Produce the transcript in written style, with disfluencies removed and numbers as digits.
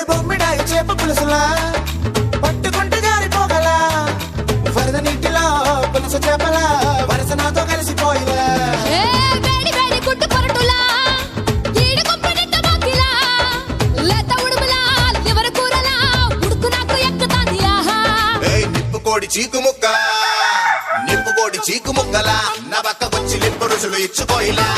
బొమ్మిడాయి చేప పులుసులా పట్టుకుంటే జారిపోగలా వరద నీటిలో పులుసు చేపలా వరస నాతో కలిసిపోయిలా వేడి వేడి గుడ్డు పొరటులా ఈడు కొంపనిట్ట బాకిలా లేత ఉడుములా లివర్ కూరలా ఉడుకు నాకు ఎక్కుతాంది ఆహా నిప్పుకోడి చీకుముక్క నిప్పుకోడి చీకుముక్కలా నా పక్కకొచ్చి లింపు రుచులు ఇచ్చుకోయిలా